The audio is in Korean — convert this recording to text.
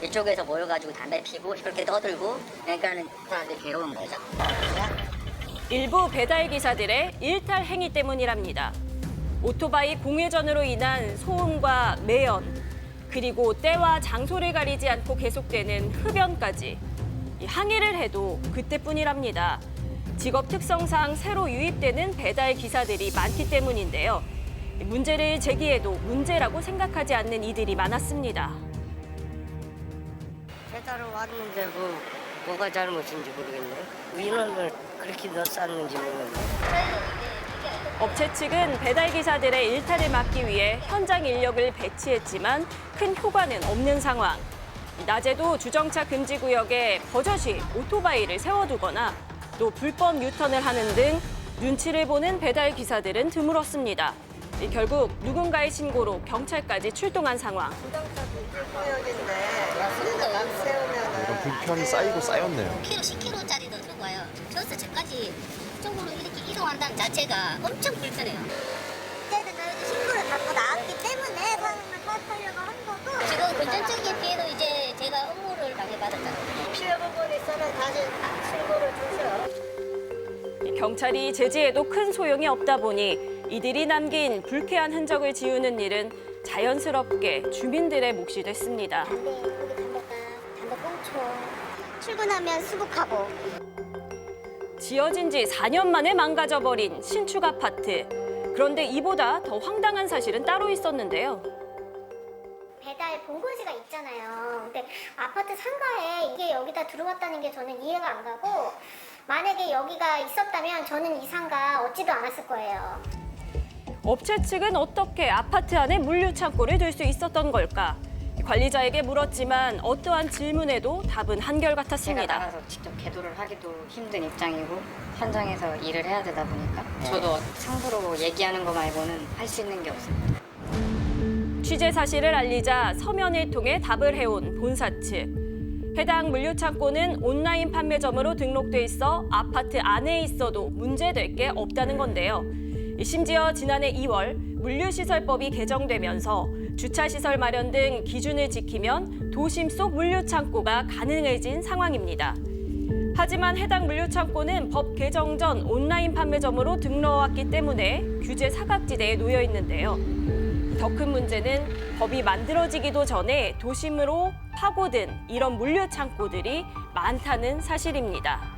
이쪽에서 모여가지고 담배 피고 그렇게 떠들고 그러니까는 사람들이 괴로운 거죠. 일부 배달 기사들의 일탈 행위 때문이랍니다. 오토바이 공회전으로 인한 소음과 매연, 그리고 때와 장소를 가리지 않고 계속되는 흡연까지. 항의를 해도 그때뿐이랍니다. 직업 특성상 새로 유입되는 배달 기사들이 많기 때문인데요. 문제를 제기해도 문제라고 생각하지 않는 이들이 많았습니다. 배달을 왔는데 뭐가 잘못인지 모르겠네요. 인원을 그렇게 넣었었는지 모르겠네요. 업체 측은 배달 기사들의 일탈을 막기 위해 현장 인력을 배치했지만 큰 효과는 없는 상황. 낮에도 주정차 금지 구역에 버젓이 오토바이를 세워두거나 또 불법 유턴을 하는 등 눈치를 보는 배달 기사들은 드물었습니다. 결국 누군가의 신고로 경찰까지 출동한 상황. 이런 불편이 쌓이고 쌓였네요. 5kg, 10kg짜리도 들고 와요. 저기서 저까지 이쪽으로 이렇게 이동한다는 자체가 엄청 불편해요. 그때는 저희도 신고를 받고 나왔기 때문에 상황을 파악하려고 한 거고. 지금 금전적인 피해도 이제 제가 업무를 방해받았잖아요. 피해 부분이 있으면 다시 신고를 주세요. 경찰이 제지해도 큰 소용이 없다 보니 이들이 남긴 불쾌한 흔적을 지우는 일은 자연스럽게 주민들의 몫이 됐습니다. 담배, 여기 담배 꽁초. 출근하면 수북하고. 지어진 지 4년 만에 망가져버린 신축 아파트. 그런데 이보다 더 황당한 사실은 따로 있었는데요. 배달 본고지가 있잖아요. 근데 아파트 상가에 이게 여기다 들어왔다는 게 저는 이해가 안 가고, 만약에 여기가 있었다면 저는 이 상가 얻지도 않았을 거예요. 업체 측은 어떻게 아파트 안에 물류 창고를 둘 수 있었던 걸까? 관리자에게 물었지만 어떠한 질문에도 답은 한결같았습니다. 제가 나가서 직접 계도를 하기도 힘든 입장이고 현장에서 일을 해야 되다 보니까 저도 상부로 얘기하는 거 말고는 할 수 있는 게 없습니다. 취재 사실을 알리자 서면을 통해 답을 해온 본사 측. 해당 물류 창고는 온라인 판매점으로 등록돼 있어 아파트 안에 있어도 문제될 게 없다는 건데요. 심지어 지난해 2월 물류시설법이 개정되면서 주차시설 마련 등 기준을 지키면 도심 속 물류창고가 가능해진 상황입니다. 하지만 해당 물류창고는 법 개정 전 온라인 판매점으로 등록왔기 때문에 규제 사각지대에 놓여 있는데요. 더 큰 문제는 법이 만들어지기도 전에 도심으로 파고든 이런 물류창고들이 많다는 사실입니다.